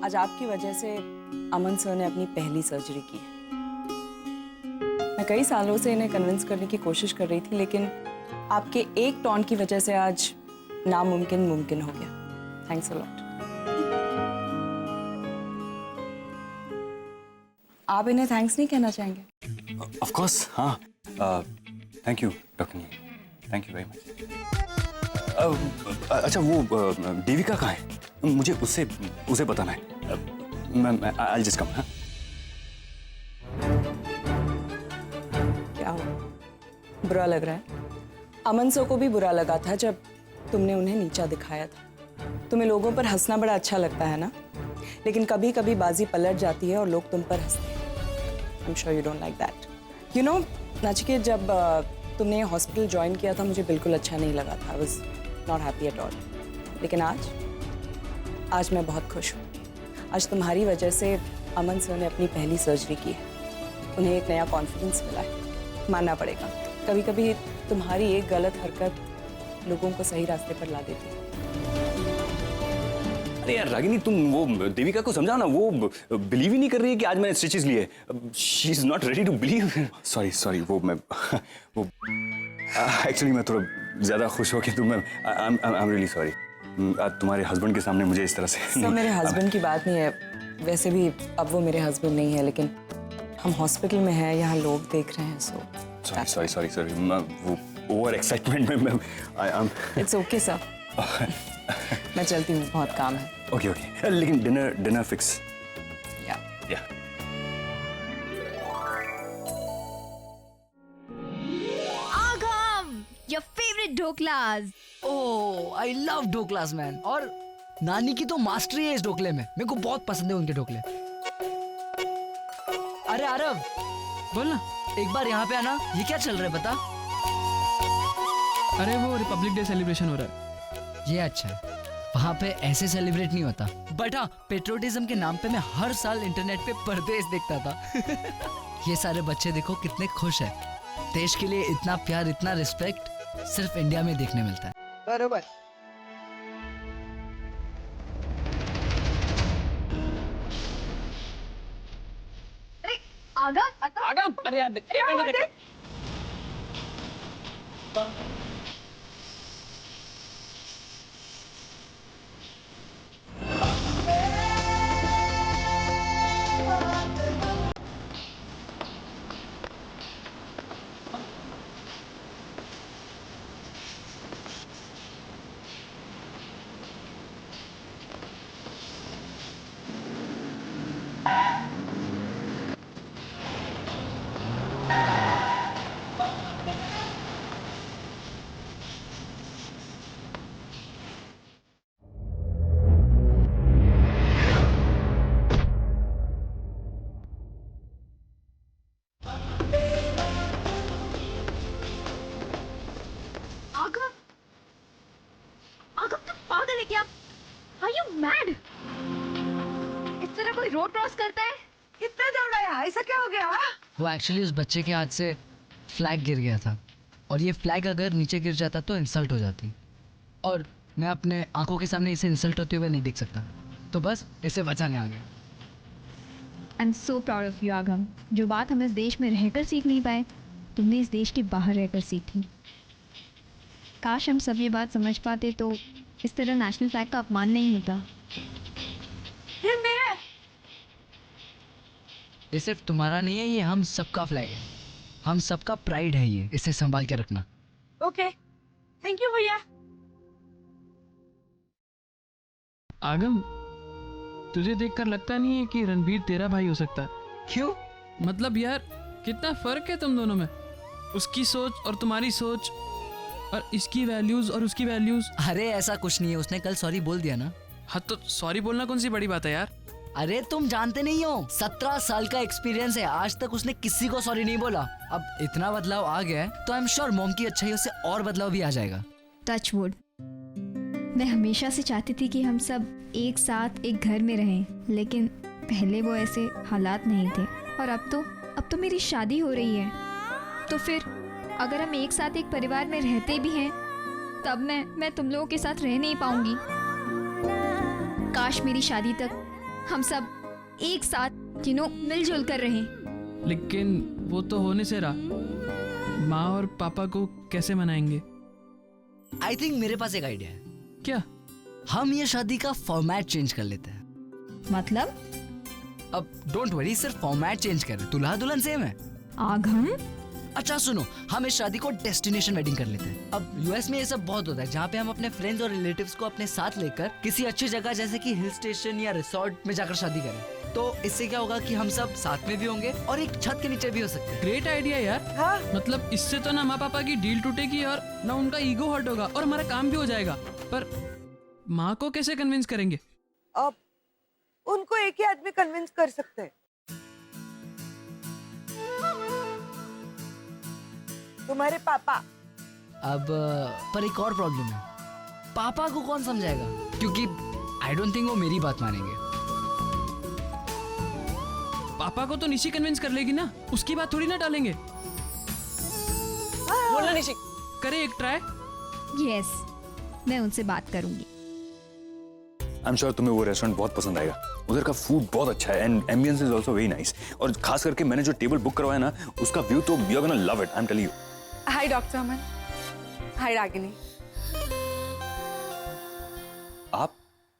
आज आपकी वजह से अमन सर ने अपनी पहली सर्जरी की है। मैं कई सालों से इन्हें कन्विंस करने की कोशिश कर रही थी, लेकिन आपके एक टॉन्ट की वजह से आज नामुमकिन मुमकिन हो गया। Thanks a lot. आप इन्हें थैंक्स नहीं कहना चाहेंगे? ऑफ कोर्स, हाँ। Thank you doctor knee, thank you very much. अच्छा, वो देविका कहाँ है? मुझे उसे बताना है। मैं I'll just come, हाँ? क्या हुआ? बुरा लग रहा है? अमन सर को भी बुरा लगा था जब तुमने उन्हें नीचा दिखाया था। तुम्हें लोगों पर हंसना बड़ा अच्छा लगता है ना? लेकिन कभी कभी बाजी पलट जाती है और लोग तुम पर हंसते हैं। I'm sure you don't like that. You know, Nachiket, जब तुमने ये हॉस्पिटल ज्वाइन किया था मुझे बिल्कुल अच्छा नहीं लगा था। I was not happy at all. लेकिन आज मैं बहुत खुश हूँ। आज तुम्हारी वजह से अमन सर ने अपनी पहली सर्जरी की है। उन्हें एक नया कॉन्फिडेंस मिला है, मानना पड़ेगा। कभी कभी तुम्हारी एक गलत हरकत लोगों को सही रास्ते पर ला देती है। अरे यार रागिनी, तुम वो देविका को समझाओ ना, वो बिलीव ही नहीं कर रही है कि आज मैंने स्टिचेस लिए। She is not ready to believe. Sorry, वो एक्चुअली मैं थोड़ा ज्यादा खुश हो गया, तो मैं आई एम रियली सॉरी। तुम्हारे हस्बैंड के सामने मुझे इस तरह से सर, मेरे हस्बैंड की बात नहीं है। वैसे भी अब वो मेरे हस्बैंड नहीं है, लेकिन हम हॉस्पिटल में हैं, यहाँ लोग देख रहे हैं। सॉरी वो ओवर एक्साइटमेंट में मैं I am. It's okay sir, मैं चलती हूँ, बहुत काम है। ओके, लेकिन dinner fix. Yeah Agam, your favorite dhoklas. Oh, I love dhoklas man. और नानी की तो मास्टरी है इस ढोकले में। मेरे को बहुत पसंद है उनके ढोकले। अरे आरव, बोल ना। एक बार यहाँ पे आना। ये क्या चल रहा है बता? अरे वो रिपब्लिक डे सेलिब्रेशन हो रहा है। ये अच्छा है, वहाँ पे ऐसे सेलिब्रेट नहीं होता। बट हाँ, पेट्रोटिज्म के नाम पे मैं हर साल इंटरनेट पे परदेश देखता था। ये सारे बच्चे देखो कितने खुश हैं। देश के लिए इतना प्यार, इतना रिस्पेक्ट सिर्फ इंडिया में देखने मिलता है। बरोबर। आगम, अरे यार, आगम तुम पागल है क्या? Are you mad? इस तरह कोई रोड क्रॉस करता है? कितना दौड़ाया, ऐसा क्या हो गया? वो एक्चुअली उस बच्चे के हाथ से फ्लैग गिर गया था, और ये फ्लैग अगर नीचे गिर जाता तो इंसल्ट हो जाती, और मैं अपने आंखों के सामने इसे इंसल्ट होते हुए नहीं देख सकता, तो बस इसे बचाने आ गया। I am so proud of you आगम। जो बात हम इस देश में रहकर सीख नहीं पाए, तुमने इस देश के बाहर रहकर सीखी। काश हम सब ये बात समझ पाते तो इस तरह नेशनल फ्लैग का अपमान नहीं होता। ये सिर्फ तुम्हारा नहीं है, ये हम सबका फ्लैग है, हम सबका प्राइड है। ये इसे संभाल के रखना। ओके, थैंक यू भैया। आगम, तुझे देखकर लगता नहीं है कि रणबीर तेरा भाई हो सकता है? क्यों? मतलब यार, कितना फर्क है तुम दोनों में। उसकी सोच और तुम्हारी सोच, और इसकी वैल्यूज और उसकी वैल्यूज। अरे ऐसा कुछ नहीं है, उसने कल सॉरी बोल दिया ना। हाँ तो सॉरी बोलना कौन सी बड़ी बात है यार। अरे तुम जानते नहीं हो, 17 साल का एक्सपीरियंस है, आज तक उसने किसी को सॉरी नहीं बोला। अब इतना बदलाव आ गया है तो आई एम श्योर मॉम की अच्छाइयों से और बदलाव भी आ जाएगा। Touch wood. मैं हमेशा से चाहती थी कि हम सब एक साथ एक घर में रहें, लेकिन पहले वो ऐसे हालात नहीं थे, और अब तो मेरी शादी हो रही है। तो फिर अगर हम एक साथ एक परिवार में रहते भी हैं, तब मैं तुम लोगों के साथ रह नहीं पाऊंगी। काश मेरी शादी तक हम सब एक साथ मिलजुल कर रहें। लेकिन वो तो होने से रहा। माँ और पापा को कैसे मनाएंगे? आई थिंक मेरे पास एक आइडिया है। क्या? हम ये शादी का फॉर्मेट चेंज कर लेते हैं। मतलब? अब डोंट वरी, सिर्फ फॉर्मेट चेंज कर रहे, दूल्हा दुल्हन सेम है। आगम? अच्छा सुनो, हम इस शादी को डेस्टिनेशन वेडिंग कर लेते हैं। अब यूएस में ये सब बहुत होता है, जहाँ पे हम अपने फ्रेंड्स और रिलेटिव्स को अपने साथ लेकर किसी अच्छी जगह जैसे कि हिल स्टेशन या रिसोर्ट में जाकर शादी करें। तो इससे क्या होगा कि हम सब साथ में भी होंगे और एक छत के नीचे भी हो सकते हैं। ग्रेट आइडिया यार। हाँ। मतलब इससे तो ना माँ पापा की डील टूटेगी और ना उनका ईगो हर्ट होगा और हमारा काम भी हो जाएगा। पर माँ को कैसे कन्विंस करेंगे? अब उनको एक ही आदमी कन्विंस कर सकते हैं। तुम्हारे पापा। अब पर एक और प्रॉब्लम है, पापा को कौन समझाएगा? क्योंकि आई डोंट थिंक वो मेरी बात मानेंगे। पापा को तो निशी कन्विंस कर लेगी ना, उसकी बात थोड़ी ना टालेंगे। बोलना निशी। करे एक ट्राई। यस, मैं उनसे बात करूंगी। आई एम श्योर तुम्हें वो रेस्टोरेंट बहुत पसंद आएगा। उधर का फूड बहुत अच्छा है and ambience is also very nice. और खास करके मैंने जो टेबल बुक करवाया ना, उसका व्यू तो you are gonna love it, I am telling you. Hi doctor Aman. Hi Ragini. आप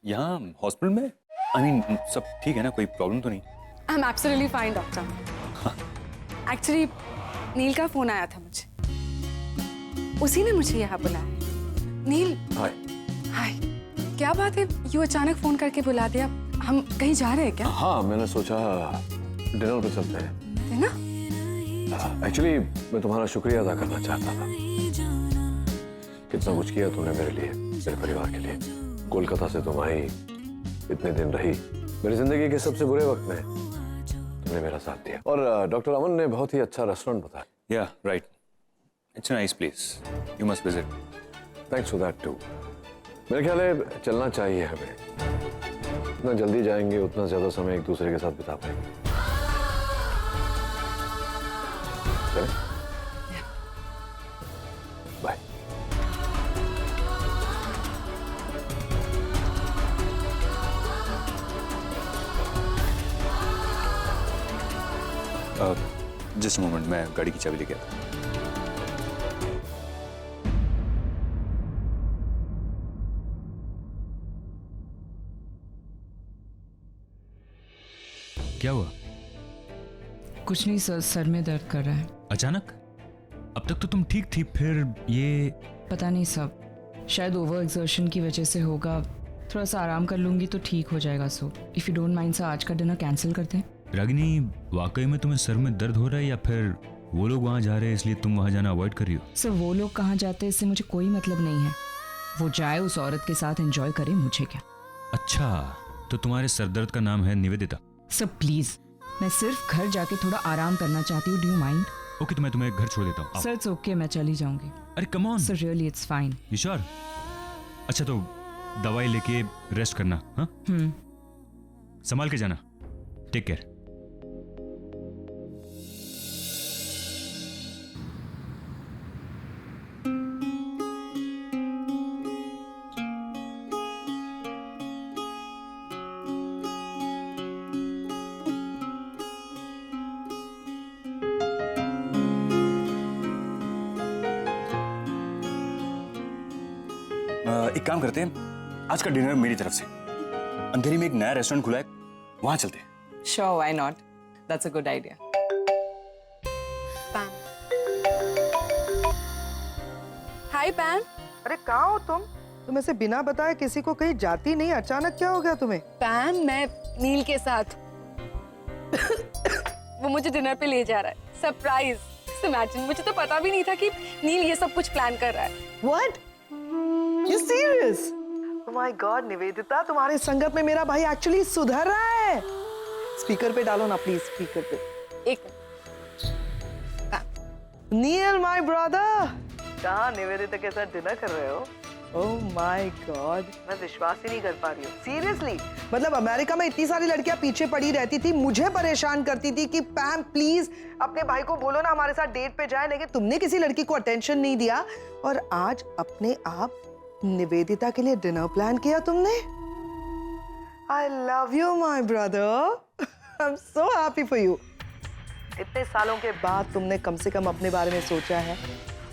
यहाँ हॉस्पिटल में? आई मीन सब ठीक है ना, कोई प्रॉब्लम तो नहीं? I am absolutely fine doctor. Actually Neel का फोन आया था मुझे, उसी ने मुझे यहाँ बुलाया। नील। हाय। हाय। क्या बात है, यूँ अचानक फोन करके बुला दिया? हम कहीं जा रहे हैं क्या? हाँ, मैंने सोचा डिनर पे चलते हैं। है ना? एक्चुअली मैं तुम्हारा शुक्रिया अदा करना चाहता था। कितना कुछ किया तुमने मेरे लिए, मेरे परिवार के लिए। कोलकाता से तुम आई, इतने दिन रही, मेरी जिंदगी के सबसे बुरे वक्त में तुमने मेरा साथ दिया। और डॉक्टर अमन ने बहुत ही अच्छा रेस्टोरेंट बताया। Yeah right, it's a nice place, you must visit. Thanks for that too. मेरे ख्याल है चलना चाहिए हमें। जितना जल्दी जाएंगे उतना ज्यादा समय एक दूसरे के साथ बिता पाएंगे। चलें? बाय। जस्ट अ मोमेंट, मैं गाड़ी की चाबी लेके आता हूँ। क्या हुआ? कुछ नहीं सर, सर में दर्द कर रहा है। अचानक? अब तक तो तुम ठीक थी, फिर ये? पता नहीं सब, शायद ओवर एक्सर्शन की वजह से होगा। थोड़ा सा आराम कर लूंगी तो ठीक हो जाएगा। So if you don't mind sir, आज का डिनर कैंसिल करते हैं। रागिनी, वाकई में तुम्हें सर में दर्द हो रहा है या फिर वो लोग वहाँ जा रहे हैं इसलिए तुम वहाँ जाना अवॉइड कर रही हो? सर वो लोग कहाँ जाते हैं इससे मुझे कोई मतलब नहीं है। वो जाए उस औरत के साथ एंजॉय करे, मुझे क्या। अच्छा, तो तुम्हारे सर दर्द का नाम है निवेदिता? सर प्लीज, मैं सिर्फ घर जाके थोड़ा आराम करना चाहती हूँ। Do you mind? ओके, तो मैं तुम्हें घर छोड़ देता हूँ। सर इट्स ओके, मैं चली जाऊंगी। अरे come on sir, really it's fine. You sure? अच्छा तो दवाई लेके रेस्ट करना। हाँ, संभाल के जाना। Take care. एक काम करते हैं, आज का डिनर मेरी तरफ से। अंधेरी में एक नया रेस्टोरेंट खुला है, वहां चलते हैं। Sure, why not? That's a good idea. पैम। हाय पैम। अरे कहाँ हो तुम ऐसे बिना बताए किसी को कहीं जाती नहीं, अचानक क्या हो गया तुम्हें? पैम, मैं नील के साथ। वो मुझे डिनर पे ले जा रहा है, सरप्राइज। इमेजिन, मुझे तो पता भी नहीं था कि नील ये सब कुछ प्लान कर रहा है। What? You serious? Oh my God, Nivedita, तुम्हारे संगत में मेरा भाई एक्चुअली सुधर रहा है। स्पीकर पे डालो ना प्लीज, स्पीकर पे। एक नील माय ब्रदर, कहाँ निवेदिता के साथ डिनर कर रहे हो? ओह माय गॉड, मैं विश्वास ही नहीं कर पा रही हूँ। सीरियसली, मतलब अमेरिका में इतनी सारी लड़कियां पीछे पड़ी रहती थी, मुझे परेशान करती थी कि पैम प्लीज अपने भाई को बोलो ना हमारे साथ डेट पे जाए, लेकिन तुमने किसी लड़की को अटेंशन नहीं दिया और आज अपने आप निवेदिता के लिए डिनर प्लान किया तुमने। I love you, my brother. I'm so happy for you. इतने सालों के बाद तुमने कम से कम अपने बारे में सोचा है,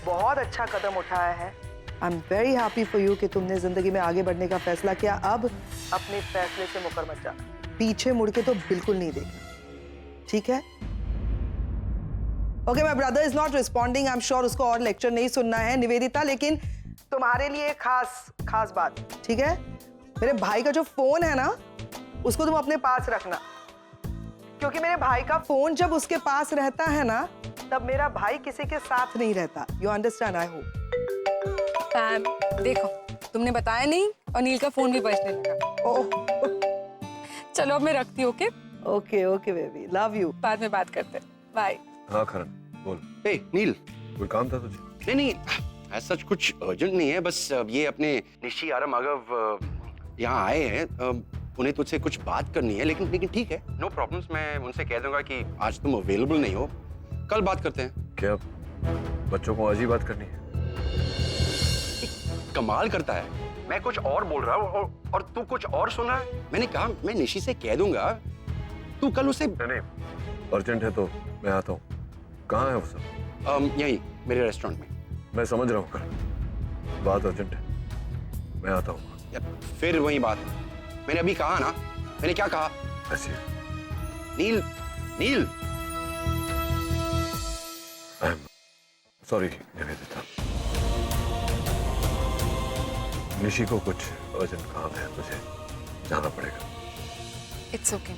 बहुत अच्छा कदम उठाया है. I'm very happy for you कि तुमने जिंदगी में आगे बढ़ने का फैसला किया. अब अपने फैसले से मुकर मत जाना. पीछे मुड़ के तो बिल्कुल नहीं देखना. ठीक है? Okay, my brother is not responding. I'm sure उसको और लेक्चर नहीं सुनना है निवेदिता, लेकिन तुम्हारे लिए खास बात. ठीक है? मेरे भाई का जो फोन है ना, उसको तुम अपने पास रखना, क्योंकि मेरे भाई का फोन जब उसके पास रहता है ना, तब मेरा भाई किसी के साथ नहीं रहता. You understand? I hope. Pam, देखो तुमने बताया नहीं और नील का फोन भी बजने लगा. ओह, चलो अब मैं रखती हूँ. Okay okay baby, love you. बाद में बात करते हैं. बाय. हाँ करण, बोल. ए नील, कोई काम था तुझे? नहीं ऐसा कुछ अर्जेंट नहीं है, बस ये अपने निशी आरम अगव यहाँ आए हैं, उन्हें तुझसे कुछ बात करनी है. लेकिन ठीक है, नो प्रॉब्लम्स. मैं उनसे कह दूंगा कि आज तुम अवेलेबल नहीं हो, कल बात करते हैं. क्या बच्चों को आज ही बात करनी है? कमाल करता है, मैं कुछ और बोल रहा हूँ और तू कुछ और सुन रहा है. मैंने कहा मैं निशी से कह दूंगा, तू कल उसे. नहीं, अर्जेंट है तो मैं आता हूँ. कहाँ है वो सब? यही मेरे रेस्टोरेंट में. मैं समझ रहा हूँ करण, बात अर्जेंट है, मैं आता हूँ. फिर वही बात. मैंने अभी कहा ना, मैंने क्या कहा? ऐसी नील, नील. सॉरी निवेदिता, निशी को कुछ अर्जेंट काम है, मुझे जाना पड़ेगा. It's okay.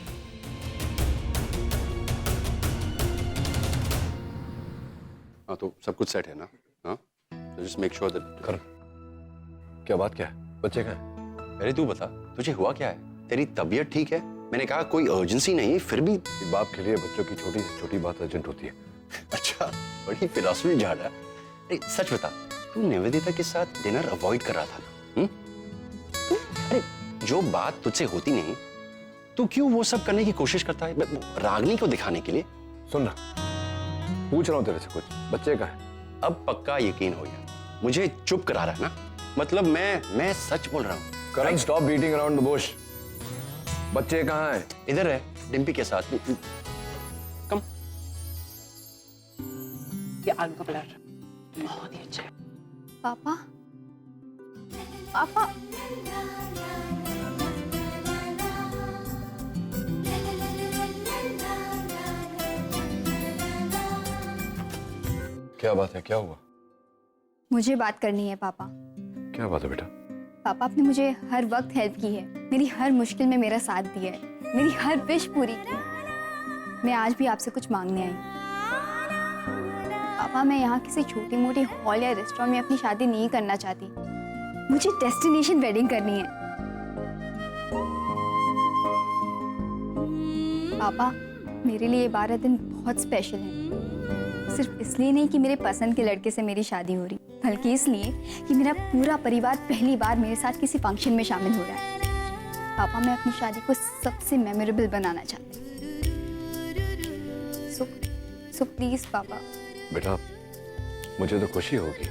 हाँ तो सब कुछ सेट है ना? हाँ, जस्ट मेक श्योर दैट. करण, क्या बात क्या है? बच्चे कहाँ हैं? अरे तू बता, तुझे हुआ क्या है? तेरी तबीयत ठीक है? मैंने कहा कोई अर्जेंसी नहीं, फिर भी. बाप के लिए बच्चों की छोटी से छोटी बात अर्जेंट होती है. अच्छा, बड़ी फिलॉसफी झाड़ रहा है. सच बता, तू निवेदिता के साथ डिनर अवॉइड कर रहा था ना? अरे जो बात तुझसे होती नहीं, तू क्यों वो सब करने की कोशिश करता है? रागनी को दिखाने के लिए. सुन ना, पूछ रहा हूँ तेरे से कुछ. बच्चे कहाँ हैं? अब पक्का यकीन हो गया, मुझे चुप करा रहा है ना? मतलब मैं सच बोल रहा हूँ. Karan, stop beating around the bush. बच्चे कहाँ हैं? इधर है, डिम्पी के साथ. कम. ये आलू का पराठा बहुत ही अच्छा है. पापा, पापा. क्या बात है? क्या हुआ? मुझे बात करनी है पापा. क्या बात है बेटा? पापा, आपने मुझे हर वक्त हेल्प की है, मेरी हर मुश्किल में मेरा साथ दिया है, मेरी हर विश पूरी की. मैं आज भी आपसे कुछ मांगने आई हूँ. पापा, मैं यहाँ किसी छोटी मोटी हॉल या रेस्टोरेंट में अपनी शादी नहीं करना चाहती. मुझे डेस्टिनेशन वेडिंग करनी है. पापा, मेरे लिए 12 दिन बहुत स्पेशल है. सिर्फ इसलिए नहीं कि मेरे पसंद के लड़के से मेरी शादी हो रही, बल्कि इसलिए कि मेरा पूरा परिवार पहली बार मेरे साथ किसी फंक्शन में शामिल हो रहा है. पापा, मैं अपनी शादी को सबसे मेमोरेबल बनाना चाहती हूँ. सो प्लीज पापा. बेटा, मुझे तो खुशी होगी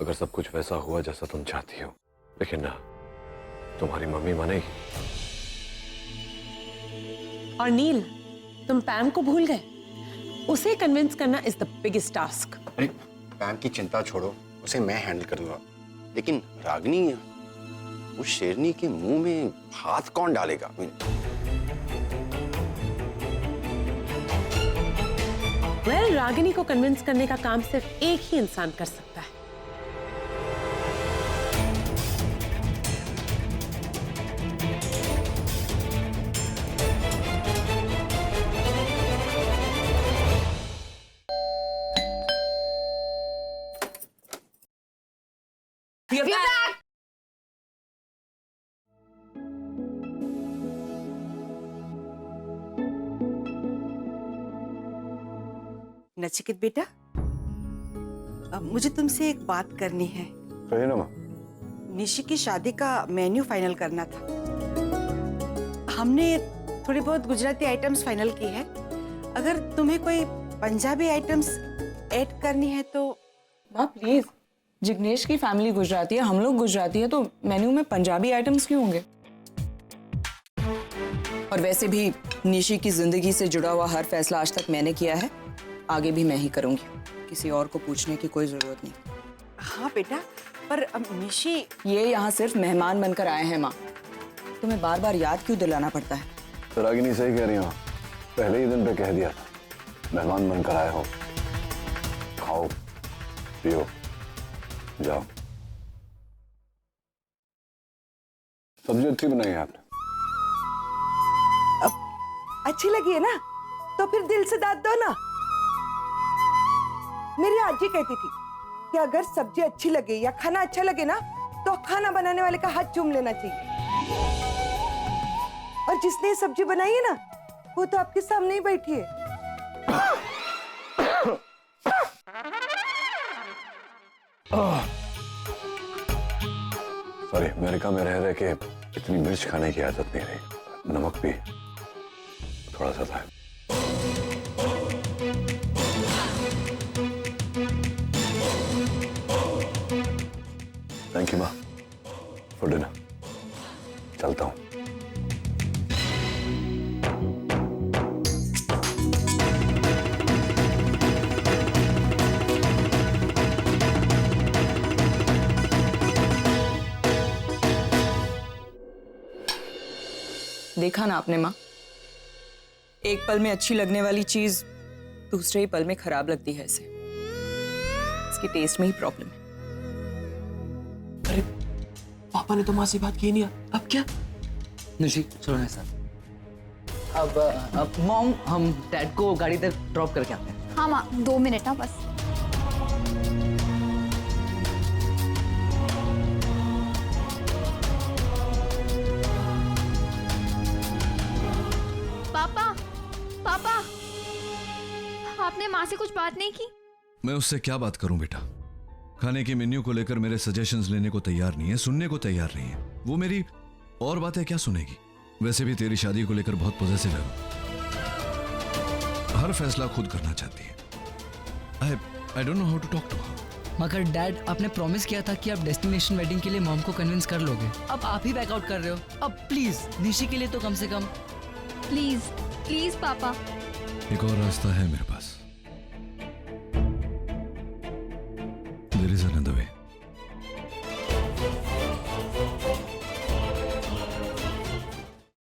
अगर सब कुछ वैसा हुआ जैसा तुम चाहती हो, लेकिन ना, तुम्हारी मम्मी मानेगी? और नील, तुम पैम को भूल गए? उसे कन्विंस करना इज द बिगेस्ट टास्क. अरे पैम की चिंता छोड़ो, उसे मैं हैंडल करूंगा. लेकिन रागिनी, उस शेरनी के मुंह में हाथ कौन डालेगा? वेल, रागिनी को कन्विंस करने का काम सिर्फ एक ही इंसान कर सकता है. नचिकेत बेटा, अब मुझे तुमसे एक बात करनी है. कहिए ना माँ. निशी की शादी का मेन्यू फाइनल करना था. हमने थोड़ी बहुत गुजराती आइटम्स फाइनल की है. अगर तुम्हें कोई पंजाबी आइटम्स ऐड करनी है तो. माँ प्लीज, जिग्नेश की फैमिली गुजराती है, हम लोग गुजराती है, तो मेन्यू में पंजाबी आइटम्स क्यों होंगे? और वैसे भी निशी की जिंदगी से जुड़ा हुआ हर फैसला आज तक मैंने किया है, आगे भी मैं ही करूंगी। किसी और को पूछने की कोई जरूरत नहीं। हाँ बेटा, पर निशी ये यहाँ सिर्फ मेहमान बनकर आए हैं माँ। तुम्हें बार बार याद क्यों दिलाना पड़ता है? तो रागिनी सही कह रही हो, पहले ही दिन पे कह दिया था मेहमान बनकर आए हो, खाओ पियो जाओ। सब्जी अच्छी बनाई है आपने। अच्छी लगी है ना, तो फिर दिल से दाद दो ना। मेरी आजी कहती थी कि अगर सब्जी अच्छी लगे या खाना अच्छा लगे ना, तो खाना बनाने वाले का हाथ चूम लेना चाहिए। और जिसने ये सब्जी बनाई है ना, वो तो आपके सामने ही बैठी है। सॉरी, अमेरिका में रह रहे के इतनी मिर्च खाने की आदत नहीं रही, नमक भी थोड़ा सा था। थैंक यू माँ फॉर डिनर। चलता हूँ। देखा ना आपने माँ, एक पल में अच्छी लगने वाली चीज दूसरे ही पल में खराब लगती है। ऐसे इसकी टेस्ट में ही प्रॉब्लम है। अरे पापा ने तो माँ से बात की नहीं, अब क्या? निशी चलो मेरे साथ। अब मॉम, हम डैड को गाड़ी तक ड्रॉप करके आते हैं। हाँ माँ, 2 मिनट ना बस। पापा, पापा, आपने माँ से कुछ बात नहीं की? मैं उससे क्या बात करूं बेटा? खाने के मेन्यू को लेकर मेरे सजेशंस लेने को तैयार नहीं है, सुनने को तैयार नहीं है। वो मेरी और बातें क्या सुनेगी? वैसे भी तेरी शादी को लेकर बहुत पॉजिटिव है, हर फैसला खुद करना चाहती है। I don't know how to talk to her. मगर डैड, आपने प्रॉमिस किया था कि आप डेस्टिनेशन वेडिंग के लिए मॉम को कन्विंस कर लोगे। अब आप ही बैकआउट कर रहे हो। अब प्लीज निशी के लिए तो कम से कम। प्लीज प्लीज पापा। एक और रास्ता है मेरे पास। There is another way.